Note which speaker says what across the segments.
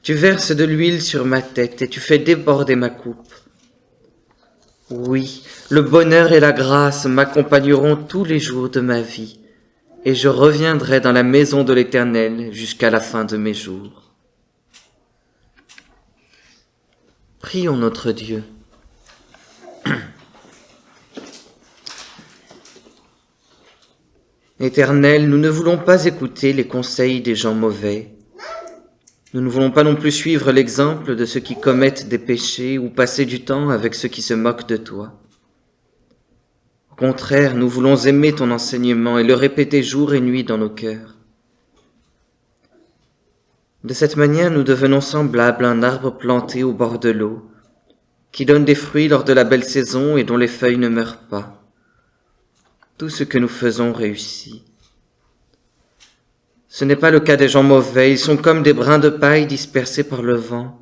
Speaker 1: Tu verses de l'huile sur ma tête et tu fais déborder ma coupe. Oui, le bonheur et la grâce m'accompagneront tous les jours de ma vie, et je reviendrai dans la maison de l'Éternel jusqu'à la fin de mes jours. Prions notre Dieu. Éternel, nous ne voulons pas écouter les conseils des gens mauvais. Nous ne voulons pas non plus suivre l'exemple de ceux qui commettent des péchés ou passer du temps avec ceux qui se moquent de toi. Au contraire, nous voulons aimer ton enseignement et le répéter jour et nuit dans nos cœurs. De cette manière, nous devenons semblables à un arbre planté au bord de l'eau, qui donne des fruits lors de la belle saison et dont les feuilles ne meurent pas. Tout ce que nous faisons réussit. Ce n'est pas le cas des gens mauvais, ils sont comme des brins de paille dispersés par le vent.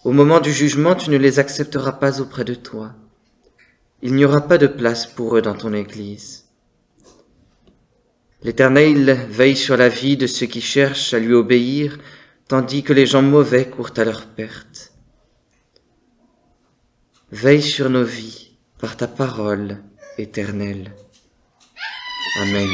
Speaker 1: Au moment du jugement, tu ne les accepteras pas auprès de toi. Il n'y aura pas de place pour eux dans ton Église. L'Éternel veille sur la vie de ceux qui cherchent à lui obéir, tandis que les gens mauvais courent à leur perte. Veille sur nos vies par ta parole, Éternel. Amen.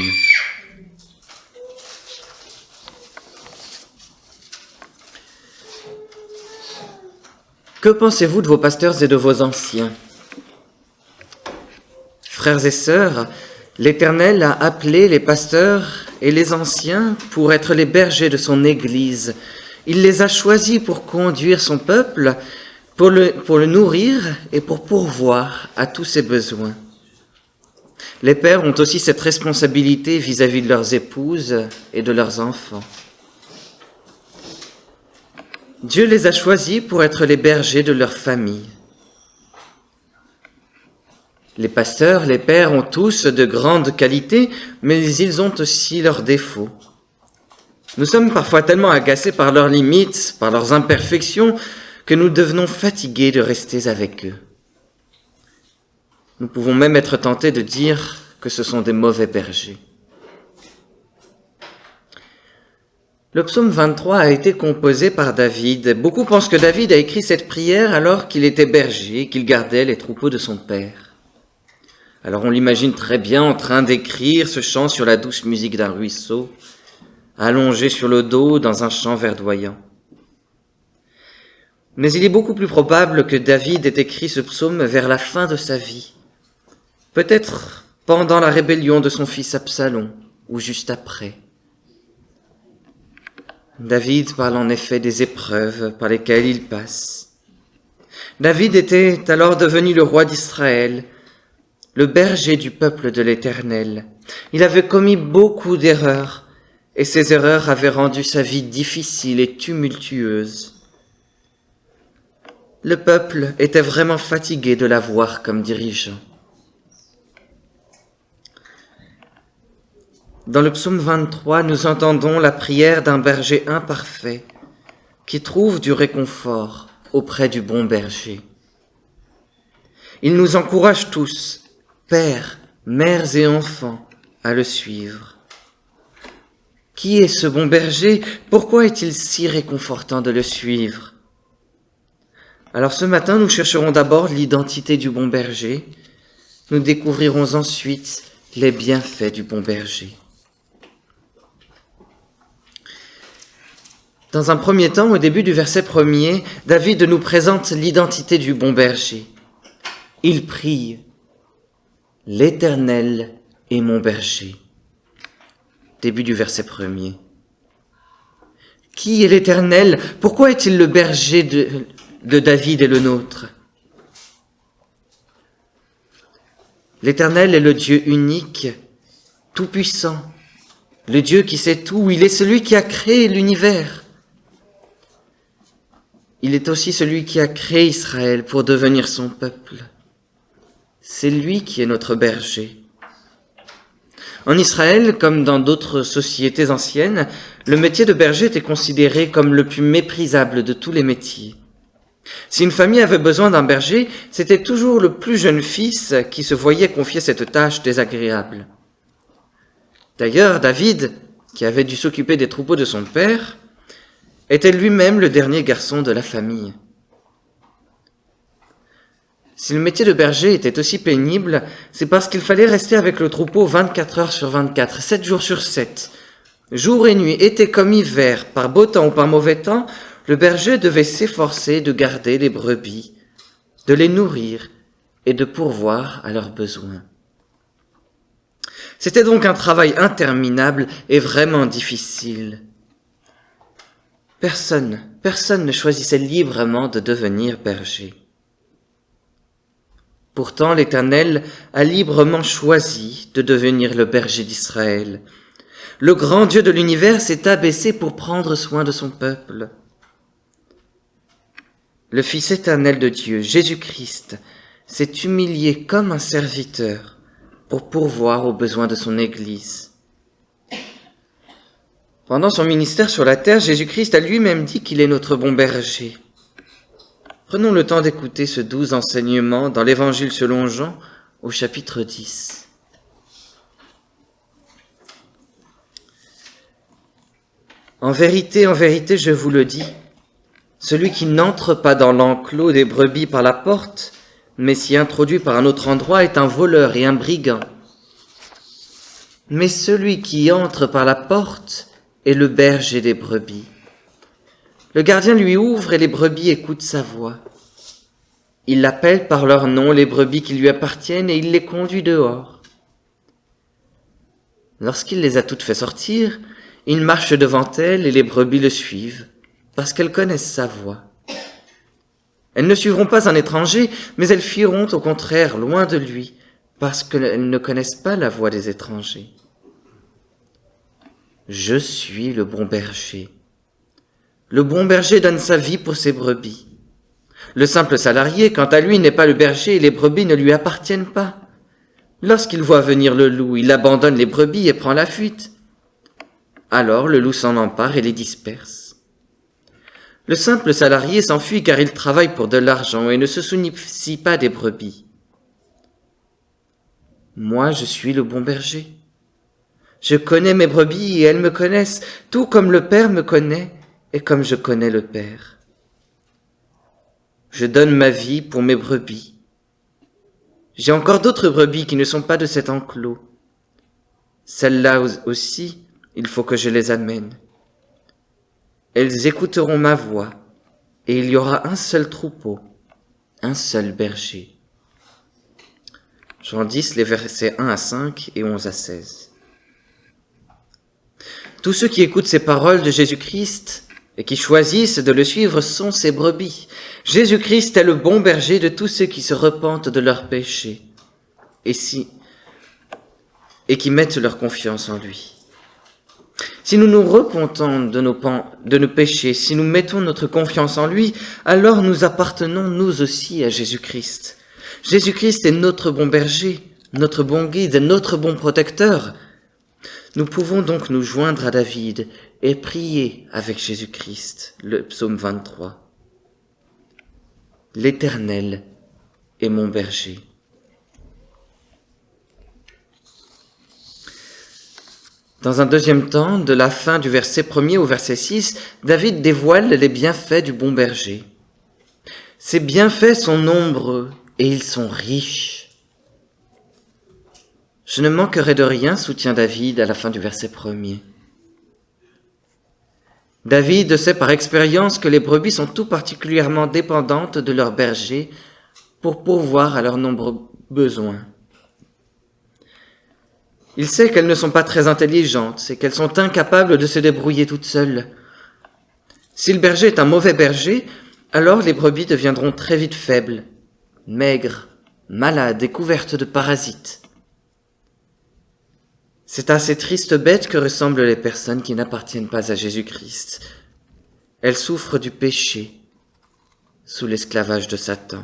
Speaker 1: Que pensez-vous de vos pasteurs et de vos anciens? Frères et sœurs, l'Éternel a appelé les pasteurs et les anciens pour être les bergers de son Église. Il les a choisis pour conduire son peuple, pour le nourrir et pour pourvoir à tous ses besoins. Les pères ont aussi cette responsabilité vis-à-vis de leurs épouses et de leurs enfants. Dieu les a choisis pour être les bergers de leur famille. Les pasteurs, les pères ont tous de grandes qualités, mais ils ont aussi leurs défauts. Nous sommes parfois tellement agacés par leurs limites, par leurs imperfections, que nous devenons fatigués de rester avec eux. Nous pouvons même être tentés de dire que ce sont des mauvais bergers. Le psaume 23 a été composé par David. Beaucoup pensent que David a écrit cette prière alors qu'il était berger, qu'il gardait les troupeaux de son père. Alors on l'imagine très bien en train d'écrire ce chant sur la douce musique d'un ruisseau, allongé sur le dos dans un champ verdoyant. Mais il est beaucoup plus probable que David ait écrit ce psaume vers la fin de sa vie, peut-être pendant la rébellion de son fils Absalom, ou juste après. David parle en effet des épreuves par lesquelles il passe. David était alors devenu le roi d'Israël, le berger du peuple de l'Éternel. Il avait commis beaucoup d'erreurs, et ces erreurs avaient rendu sa vie difficile et tumultueuse. Le peuple était vraiment fatigué de l'avoir comme dirigeant. Dans le psaume 23, nous entendons la prière d'un berger imparfait qui trouve du réconfort auprès du bon berger. Il nous encourage tous, pères, mères et enfants, à le suivre. Qui est ce bon berger? Pourquoi est-il si réconfortant de le suivre? Alors ce matin, nous chercherons d'abord l'identité du bon berger. Nous découvrirons ensuite les bienfaits du bon berger. Dans un premier temps, au début du verset 1er, David nous présente l'identité du bon berger. Il prie « L'Éternel est mon berger ». Début du verset 1er. Qui est l'Éternel? Pourquoi est-il le berger de David et le nôtre? L'Éternel est le Dieu unique, tout-puissant, le Dieu qui sait tout. Il est celui qui a créé l'univers. Il est aussi celui qui a créé Israël pour devenir son peuple. C'est lui qui est notre berger. En Israël, comme dans d'autres sociétés anciennes, le métier de berger était considéré comme le plus méprisable de tous les métiers. Si une famille avait besoin d'un berger, c'était toujours le plus jeune fils qui se voyait confier cette tâche désagréable. D'ailleurs, David, qui avait dû s'occuper des troupeaux de son père, était lui-même le dernier garçon de la famille. Si le métier de berger était aussi pénible, c'est parce qu'il fallait rester avec le troupeau 24 heures sur 24, 7 jours sur 7. Jour et nuit, été comme hiver, par beau temps ou par mauvais temps, le berger devait s'efforcer de garder les brebis, de les nourrir et de pourvoir à leurs besoins. C'était donc un travail interminable et vraiment difficile. Personne ne choisissait librement de devenir berger. Pourtant, l'Éternel a librement choisi de devenir le berger d'Israël. Le grand Dieu de l'univers s'est abaissé pour prendre soin de son peuple. Le Fils éternel de Dieu, Jésus-Christ, s'est humilié comme un serviteur pour pourvoir aux besoins de son Église. Pendant son ministère sur la terre, Jésus-Christ a lui-même dit qu'il est notre bon berger. Prenons le temps d'écouter ce doux enseignement dans l'Évangile selon Jean, au chapitre 10. En vérité, je vous le dis, celui qui n'entre pas dans l'enclos des brebis par la porte, mais s'y introduit par un autre endroit, est un voleur et un brigand. Mais celui qui entre par la porte est le berger des brebis. Le gardien lui ouvre et les brebis écoutent sa voix. Il l'appelle par leur nom, les brebis qui lui appartiennent, et il les conduit dehors. Lorsqu'il les a toutes fait sortir, il marche devant elles et les brebis le suivent, parce qu'elles connaissent sa voix. Elles ne suivront pas un étranger, mais elles fuiront au contraire loin de lui, parce qu'elles ne connaissent pas la voix des étrangers. Je suis le bon berger. Le bon berger donne sa vie pour ses brebis. Le simple salarié, quant à lui, n'est pas le berger et les brebis ne lui appartiennent pas. Lorsqu'il voit venir le loup, il abandonne les brebis et prend la fuite. Alors le loup s'en empare et les disperse. Le simple salarié s'enfuit car il travaille pour de l'argent et ne se soucie pas des brebis. Moi, je suis le bon berger. Je connais mes brebis et elles me connaissent, tout comme le Père me connaît et comme je connais le Père. Je donne ma vie pour mes brebis. J'ai encore d'autres brebis qui ne sont pas de cet enclos. Celles-là aussi, il faut que je les amène. Elles écouteront ma voix, et il y aura un seul troupeau, un seul berger. Jean 10, les versets 1 à 5 et 11 à 16. Tous ceux qui écoutent ces paroles de Jésus-Christ et qui choisissent de le suivre sont ses brebis. Jésus-Christ est le bon berger de tous ceux qui se repentent de leurs péchés et qui mettent leur confiance en lui. Si nous nous repentons de nos péchés, si nous mettons notre confiance en lui, alors nous appartenons nous aussi à Jésus-Christ. Jésus-Christ est notre bon berger, notre bon guide, notre bon protecteur. Nous pouvons donc nous joindre à David et prier avec Jésus-Christ, le psaume 23. L'Éternel est mon berger. Dans un deuxième temps, de la fin du verset 1er au verset 6, David dévoile les bienfaits du bon berger. Ces bienfaits sont nombreux et ils sont riches. Je ne manquerai de rien, soutient David à la fin du verset 1er. David sait par expérience que les brebis sont tout particulièrement dépendantes de leur berger pour pourvoir à leurs nombreux besoins. Il sait qu'elles ne sont pas très intelligentes et qu'elles sont incapables de se débrouiller toutes seules. Si le berger est un mauvais berger, alors les brebis deviendront très vite faibles, maigres, malades et couvertes de parasites. C'est à ces tristes bêtes que ressemblent les personnes qui n'appartiennent pas à Jésus-Christ. Elles souffrent du péché, sous l'esclavage de Satan.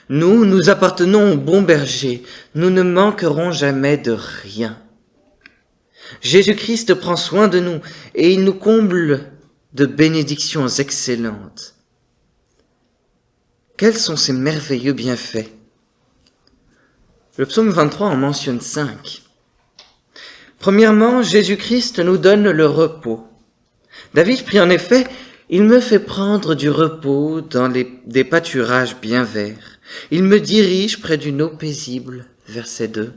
Speaker 1: Nous appartenons au bon berger, nous ne manquerons jamais de rien. Jésus-Christ prend soin de nous et il nous comble de bénédictions excellentes. Quels sont ces merveilleux bienfaits? Le psaume 23 en mentionne 5. Premièrement, Jésus-Christ nous donne le repos. David prie en effet, « Il me fait prendre du repos dans des pâturages bien verts. Il me dirige près d'une eau paisible. » Verset 2.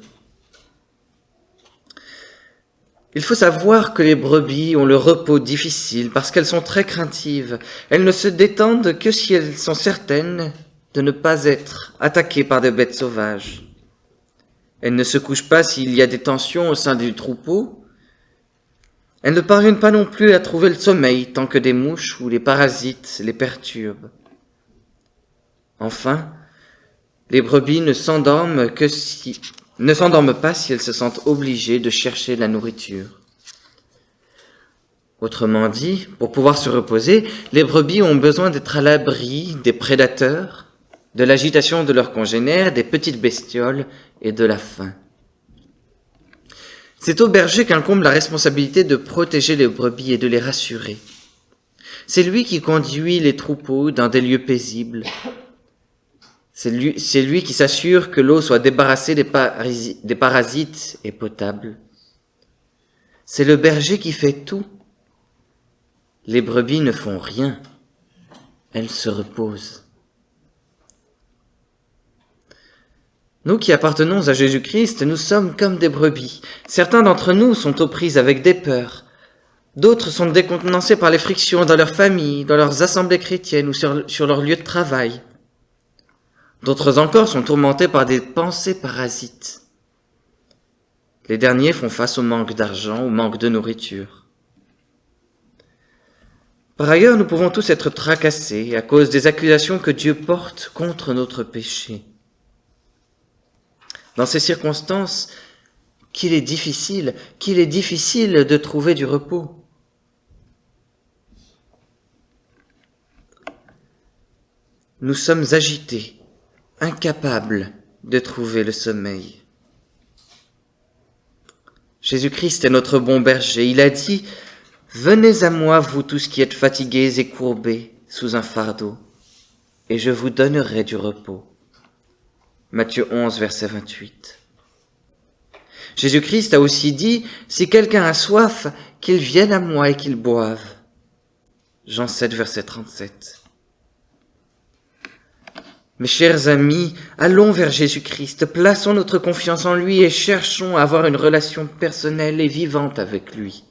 Speaker 1: Il faut savoir que les brebis ont le repos difficile parce qu'elles sont très craintives. Elles ne se détendent que si elles sont certaines de ne pas être attaquées par des bêtes sauvages. Elles ne se couchent pas s'il y a des tensions au sein du troupeau. Elles ne parviennent pas non plus à trouver le sommeil tant que des mouches ou les parasites les perturbent. Enfin, les brebis ne s'endorment pas si elles se sentent obligées de chercher la nourriture. Autrement dit, pour pouvoir se reposer, les brebis ont besoin d'être à l'abri des prédateurs, de l'agitation de leurs congénères, des petites bestioles et de la faim. C'est au berger qu'incombe la responsabilité de protéger les brebis et de les rassurer. C'est lui qui conduit les troupeaux dans des lieux paisibles. C'est lui qui s'assure que l'eau soit débarrassée des parasites et potable. C'est le berger qui fait tout. Les brebis ne font rien. Elles se reposent. Nous qui appartenons à Jésus-Christ, nous sommes comme des brebis. Certains d'entre nous sont aux prises avec des peurs. D'autres sont décontenancés par les frictions dans leur famille, dans leurs assemblées chrétiennes ou sur leur lieu de travail. D'autres encore sont tourmentés par des pensées parasites. Les derniers font face au manque d'argent, au manque de nourriture. Par ailleurs, nous pouvons tous être tracassés à cause des accusations que Dieu porte contre notre péché. Dans ces circonstances, qu'il est difficile de trouver du repos. Nous sommes agités, incapables de trouver le sommeil. Jésus-Christ est notre bon berger. Il a dit « Venez à moi, vous tous qui êtes fatigués et courbés sous un fardeau, et je vous donnerai du repos. » Matthieu 11, verset 28. Jésus-Christ a aussi dit « Si quelqu'un a soif, qu'il vienne à moi et qu'il boive. » Jean 7, verset 37. Mes chers amis, allons vers Jésus-Christ, plaçons notre confiance en lui et cherchons à avoir une relation personnelle et vivante avec lui.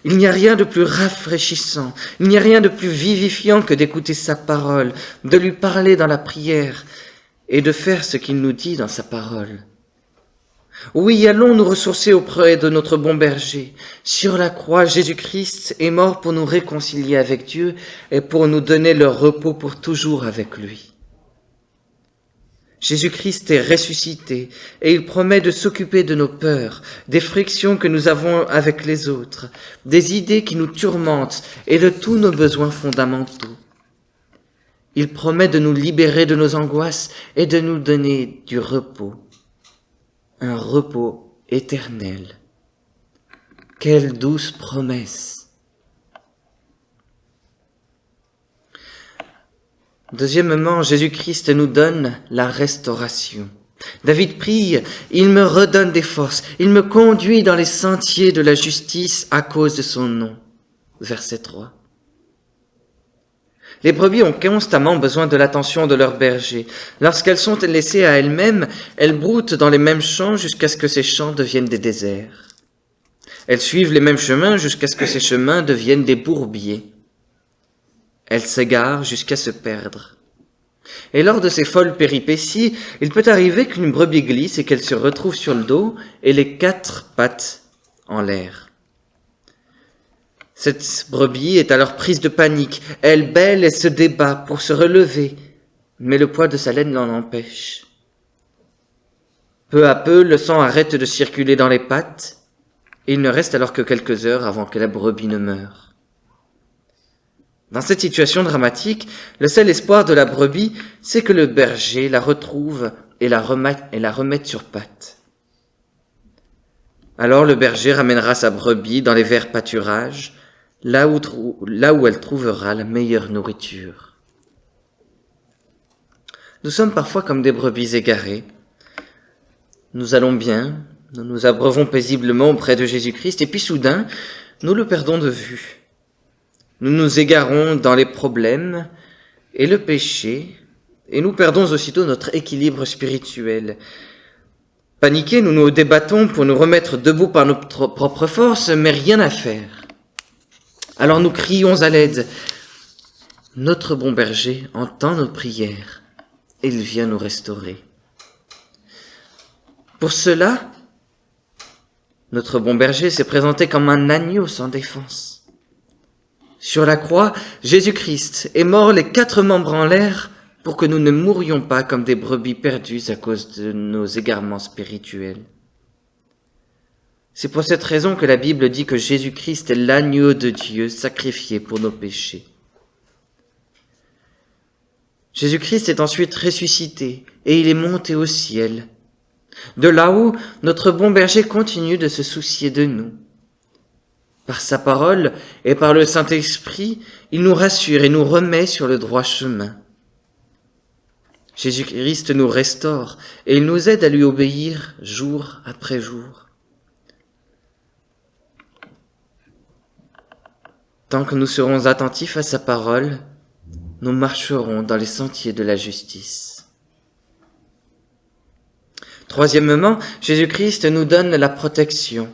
Speaker 1: Il n'y a rien de plus rafraîchissant, il n'y a rien de plus vivifiant que d'écouter sa parole, de lui parler dans la prière et de faire ce qu'il nous dit dans sa parole. Oui, allons nous ressourcer auprès de notre bon berger. Sur la croix, Jésus-Christ est mort pour nous réconcilier avec Dieu et pour nous donner le repos pour toujours avec lui. Jésus-Christ est ressuscité et il promet de s'occuper de nos peurs, des frictions que nous avons avec les autres, des idées qui nous tourmentent et de tous nos besoins fondamentaux. Il promet de nous libérer de nos angoisses et de nous donner du repos, un repos éternel. Quelle douce promesse! Deuxièmement, Jésus-Christ nous donne la restauration. David prie, « Il me redonne des forces, il me conduit dans les sentiers de la justice à cause de son nom. » Verset 3. Les brebis ont constamment besoin de l'attention de leur berger. Lorsqu'elles sont laissées à elles-mêmes, elles broutent dans les mêmes champs jusqu'à ce que ces champs deviennent des déserts. Elles suivent les mêmes chemins jusqu'à ce que ces chemins deviennent des bourbiers. Elles s'égarent jusqu'à se perdre. Et lors de ces folles péripéties, il peut arriver qu'une brebis glisse et qu'elle se retrouve sur le dos et les 4 pattes en l'air. Cette brebis est alors prise de panique. Elle bêle et se débat pour se relever, mais le poids de sa laine l'en empêche. Peu à peu, le sang arrête de circuler dans les pattes et il ne reste alors que quelques heures avant que la brebis ne meure. Dans cette situation dramatique, le seul espoir de la brebis, c'est que le berger la retrouve et la remette sur pattes. Alors le berger ramènera sa brebis dans les verts pâturages, là où elle trouvera la meilleure nourriture. Nous sommes parfois comme des brebis égarées. Nous allons bien, nous nous abreuvons paisiblement auprès de Jésus-Christ, et puis soudain, nous le perdons de vue. nous nous égarons dans les problèmes et le péché, et nous perdons aussitôt notre équilibre spirituel. Paniqués, nous nous débattons pour nous remettre debout par notre propre force, mais rien à faire. Alors nous crions à l'aide. Notre bon berger entend nos prières et il vient nous restaurer. Pour cela, notre bon berger s'est présenté comme un agneau sans défense. Sur la croix, Jésus-Christ est mort les 4 membres en l'air pour que nous ne mourions pas comme des brebis perdues à cause de nos égarements spirituels. C'est pour cette raison que la Bible dit que Jésus-Christ est l'agneau de Dieu sacrifié pour nos péchés. Jésus-Christ est ensuite ressuscité et il est monté au ciel. De là-haut, notre bon berger continue de se soucier de nous. Par sa parole et par le Saint-Esprit, il nous rassure et nous remet sur le droit chemin. Jésus-Christ nous restaure et il nous aide à lui obéir jour après jour. Tant que nous serons attentifs à sa parole, nous marcherons dans les sentiers de la justice. Troisièmement, Jésus-Christ nous donne la protection.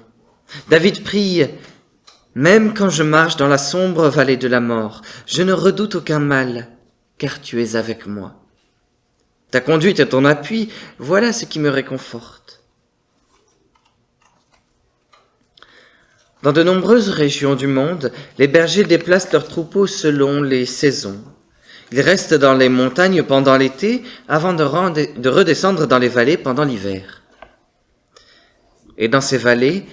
Speaker 1: David prie « Même quand je marche dans la sombre vallée de la mort, je ne redoute aucun mal, car tu es avec moi. Ta conduite et ton appui, voilà ce qui me réconforte. » Dans de nombreuses régions du monde, les bergers déplacent leurs troupeaux selon les saisons. Ils restent dans les montagnes pendant l'été avant de redescendre dans les vallées pendant l'hiver. Et dans ces vallées,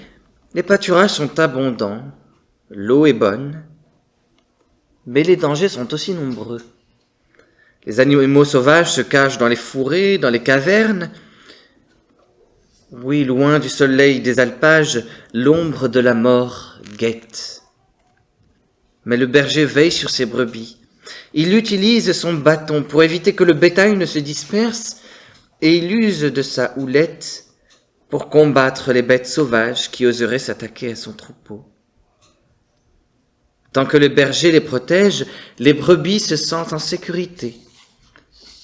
Speaker 1: les pâturages sont abondants, l'eau est bonne, mais les dangers sont aussi nombreux. Les animaux sauvages se cachent dans les fourrés, dans les cavernes. Oui, loin du soleil des alpages, l'ombre de la mort guette. Mais le berger veille sur ses brebis. Il utilise son bâton pour éviter que le bétail ne se disperse et il use de sa houlette pour combattre les bêtes sauvages qui oseraient s'attaquer à son troupeau. Tant que le berger les protège, les brebis se sentent en sécurité.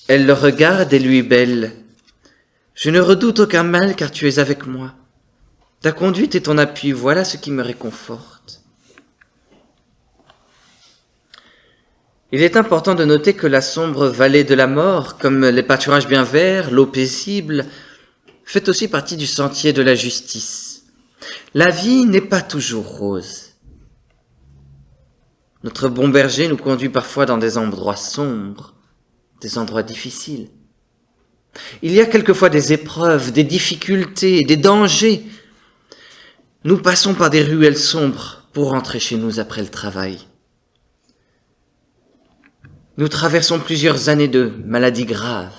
Speaker 1: Elles le regardent et lui bêlent. « Je ne redoute aucun mal car tu es avec moi. Ta conduite et ton appui, voilà ce qui me réconforte. » Il est important de noter que la sombre vallée de la mort, comme les pâturages bien verts, l'eau paisible, fait aussi partie du sentier de la justice. La vie n'est pas toujours rose. Notre bon berger nous conduit parfois dans des endroits sombres, des endroits difficiles. Il y a quelquefois des épreuves, des difficultés, des dangers. Nous passons par des ruelles sombres pour rentrer chez nous après le travail. Nous traversons plusieurs années de maladies graves.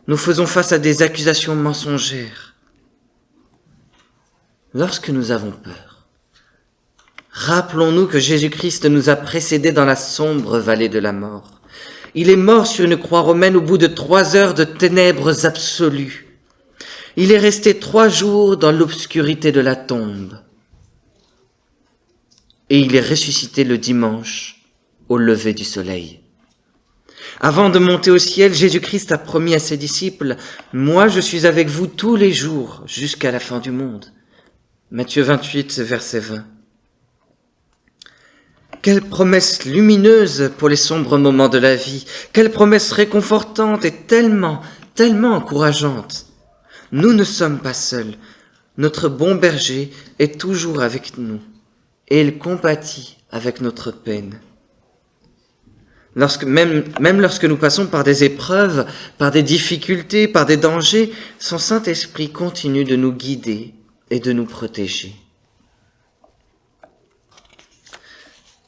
Speaker 1: Nous faisons face à des accusations mensongères. Lorsque nous avons peur, rappelons-nous que Jésus-Christ nous a précédés dans la sombre vallée de la mort. Il est mort sur une croix romaine au bout de 3 heures de ténèbres absolues. Il est resté 3 jours dans l'obscurité de la tombe. Et il est ressuscité le dimanche au lever du soleil. Avant de monter au ciel, Jésus-Christ a promis à ses disciples « Moi, je suis avec vous tous les jours jusqu'à la fin du monde. » Matthieu 28, verset 20. Quelle promesse lumineuse pour les sombres moments de la vie, quelle promesse réconfortante et tellement encourageante. Nous ne sommes pas seuls, notre bon berger est toujours avec nous et il compatit avec notre peine. Même lorsque nous passons par des épreuves, par des difficultés, par des dangers, son Saint-Esprit continue de nous guider et de nous protéger.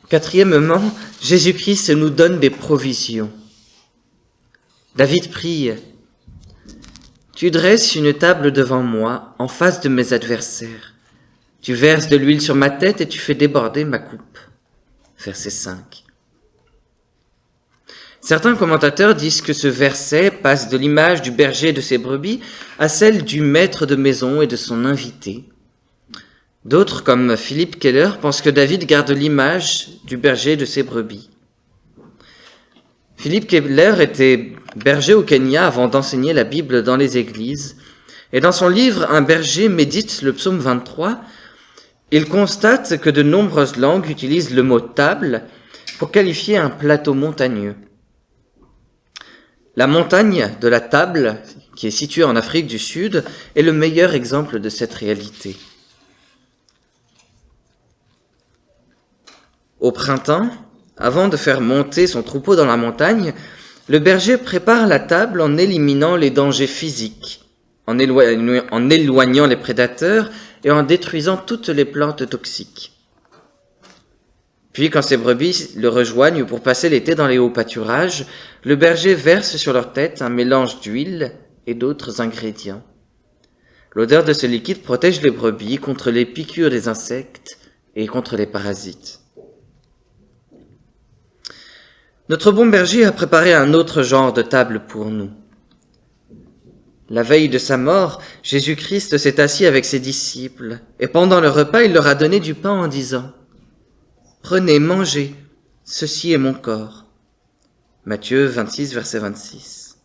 Speaker 1: Quatrièmement, Jésus-Christ nous donne des provisions. David prie « Tu dresses une table devant moi, en face de mes adversaires. Tu verses de l'huile sur ma tête et tu fais déborder ma coupe. » Verset 5. Certains commentateurs disent que ce verset passe de l'image du berger et de ses brebis à celle du maître de maison et de son invité. D'autres, comme Philippe Keller, pensent que David garde l'image du berger de ses brebis. Philippe Keller était berger au Kenya avant d'enseigner la Bible dans les églises. Et dans son livre « Un berger médite le psaume 23 », il constate que de nombreuses langues utilisent le mot « table » pour qualifier un plateau montagneux. La montagne de la Table, qui est située en Afrique du Sud, est le meilleur exemple de cette réalité. Au printemps, avant de faire monter son troupeau dans la montagne, le berger prépare la table en éliminant les dangers physiques, en éloignant les prédateurs et en détruisant toutes les plantes toxiques. Puis, quand ses brebis le rejoignent pour passer l'été dans les hauts pâturages, le berger verse sur leur tête un mélange d'huile et d'autres ingrédients. L'odeur de ce liquide protège les brebis contre les piqûres des insectes et contre les parasites. Notre bon berger a préparé un autre genre de table pour nous. La veille de sa mort, Jésus-Christ s'est assis avec ses disciples, et pendant le repas, il leur a donné du pain en disant « Prenez, mangez, ceci est mon corps. » Matthieu 26, verset 26.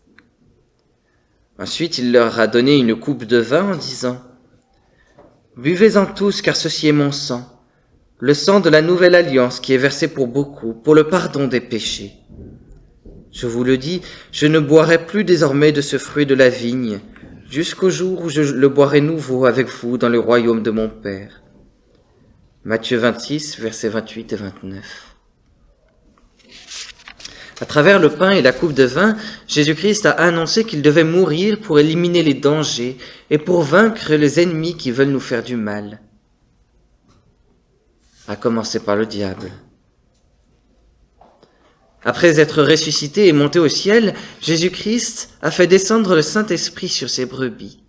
Speaker 1: Ensuite, il leur a donné une coupe de vin en disant « Buvez-en tous, car ceci est mon sang, le sang de la nouvelle alliance qui est versé pour beaucoup, pour le pardon des péchés. Je vous le dis, je ne boirai plus désormais de ce fruit de la vigne, jusqu'au jour où je le boirai nouveau avec vous dans le royaume de mon Père. » Matthieu 26, versets 28 et 29. À travers le pain et la coupe de vin, Jésus-Christ a annoncé qu'il devait mourir pour éliminer les dangers et pour vaincre les ennemis qui veulent nous faire du mal. À commencer par le diable. Après être ressuscité et monté au ciel, Jésus-Christ a fait descendre le Saint-Esprit sur ses brebis.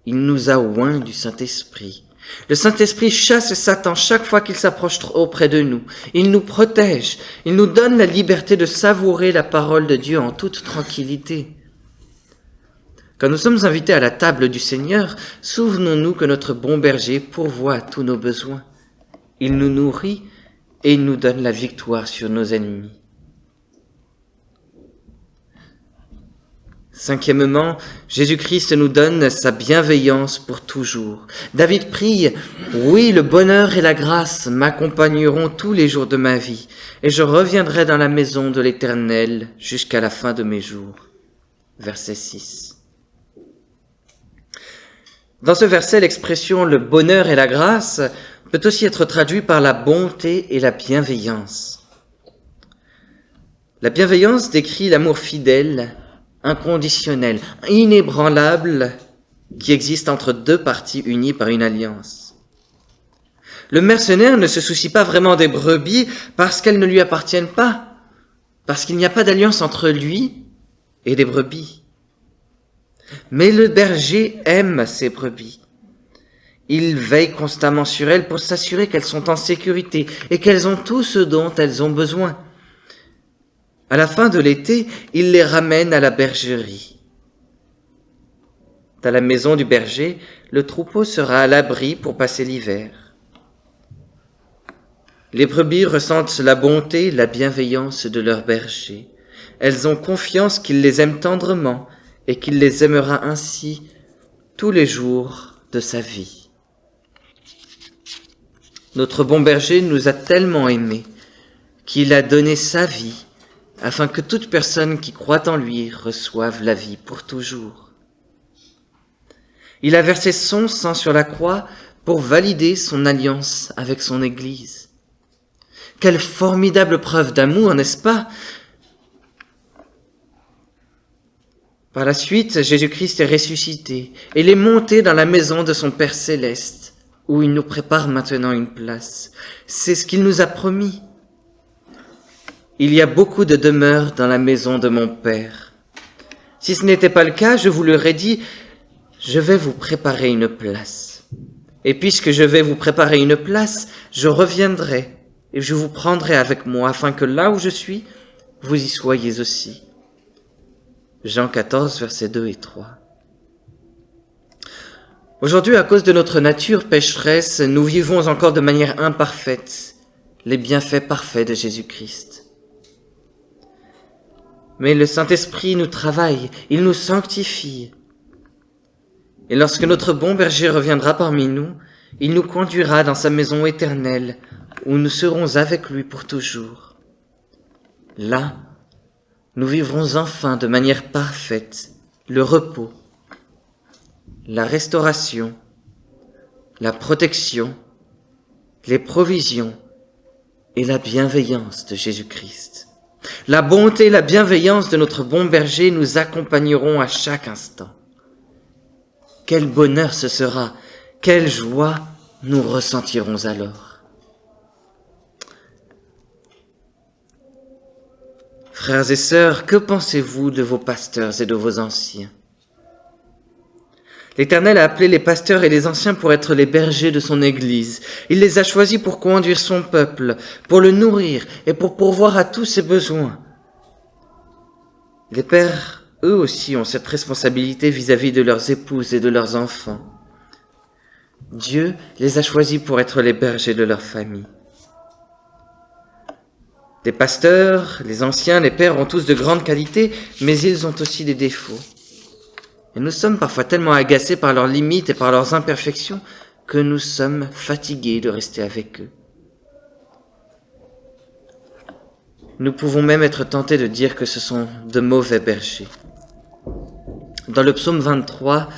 Speaker 1: Il nous a oints du Saint-Esprit. Le Saint-Esprit chasse Satan chaque fois qu'il s'approche trop près de nous. Il nous protège. Il nous donne la liberté de savourer la parole de Dieu en toute tranquillité. Quand nous sommes invités à la table du Seigneur, souvenons-nous que notre bon berger pourvoit à tous nos besoins. Il nous nourrit et il nous donne la victoire sur nos ennemis. Cinquièmement, Jésus-Christ nous donne sa bienveillance pour toujours. David prie, « Oui, le bonheur et la grâce m'accompagneront tous les jours de ma vie, et je reviendrai dans la maison de l'Éternel jusqu'à la fin de mes jours. » Verset 6. Dans ce verset, l'expression « le bonheur et la grâce » peut aussi être traduit par la bonté et la bienveillance. La bienveillance décrit l'amour fidèle, inconditionnel, inébranlable, qui existe entre deux parties unies par une alliance. Le mercenaire ne se soucie pas vraiment des brebis parce qu'elles ne lui appartiennent pas, parce qu'il n'y a pas d'alliance entre lui et des brebis. Mais le berger aime ses brebis. Il veille constamment sur elles pour s'assurer qu'elles sont en sécurité et qu'elles ont tout ce dont elles ont besoin. À la fin de l'été, il les ramène à la bergerie. À la maison du berger, le troupeau sera à l'abri pour passer l'hiver. Les brebis ressentent la bonté et la bienveillance de leur berger. Elles ont confiance qu'il les aime tendrement et qu'il les aimera ainsi tous les jours de sa vie. Notre bon berger nous a tellement aimés qu'il a donné sa vie afin que toute personne qui croit en lui reçoive la vie pour toujours. Il a versé son sang sur la croix pour valider son alliance avec son Église. Quelle formidable preuve d'amour, n'est-ce pas? Par la suite, Jésus-Christ est ressuscité et il est monté dans la maison de son Père céleste, où il nous prépare maintenant une place. C'est ce qu'il nous a promis. Il y a beaucoup de demeures dans la maison de mon Père. Si ce n'était pas le cas, je vous l'aurais dit, je vais vous préparer une place. Et puisque je vais vous préparer une place, je reviendrai et je vous prendrai avec moi, afin que là où je suis, vous y soyez aussi. Jean 14, versets 2 et 3. Aujourd'hui, à cause de notre nature pécheresse, nous vivons encore de manière imparfaite les bienfaits parfaits de Jésus-Christ. Mais le Saint-Esprit nous travaille, il nous sanctifie. Et lorsque notre bon berger reviendra parmi nous, il nous conduira dans sa maison éternelle, où nous serons avec lui pour toujours. Là, nous vivrons enfin de manière parfaite le repos, la restauration, la protection, les provisions et la bienveillance de Jésus-Christ. La bonté et la bienveillance de notre bon berger nous accompagneront à chaque instant. Quel bonheur ce sera, quelle joie nous ressentirons alors. Frères et sœurs, que pensez-vous de vos pasteurs et de vos anciens? L'Éternel a appelé les pasteurs et les anciens pour être les bergers de son Église. Il les a choisis pour conduire son peuple, pour le nourrir et pour pourvoir à tous ses besoins. Les pères, eux aussi, ont cette responsabilité vis-à-vis de leurs épouses et de leurs enfants. Dieu les a choisis pour être les bergers de leur famille. Les pasteurs, les anciens, les pères ont tous de grandes qualités, mais ils ont aussi des défauts. Et nous sommes parfois tellement agacés par leurs limites et par leurs imperfections que nous sommes fatigués de rester avec eux. Nous pouvons même être tentés de dire que ce sont de mauvais bergers. Dans le psaume 23,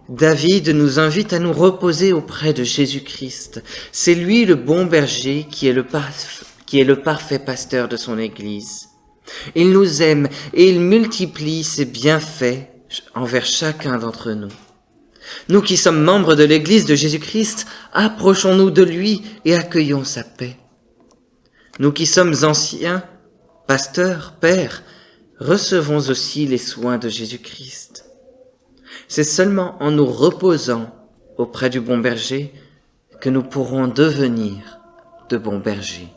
Speaker 1: David nous invite à nous reposer auprès de Jésus-Christ. C'est lui le bon berger qui est le parfait pasteur de son Église. Il nous aime et il multiplie ses bienfaits envers chacun d'entre nous. Nous qui sommes membres de l'Église de Jésus-Christ, approchons-nous de lui et accueillons sa paix. Nous qui sommes anciens, pasteurs, pères, recevons aussi les soins de Jésus-Christ. C'est seulement en nous reposant auprès du bon berger que nous pourrons devenir de bons bergers.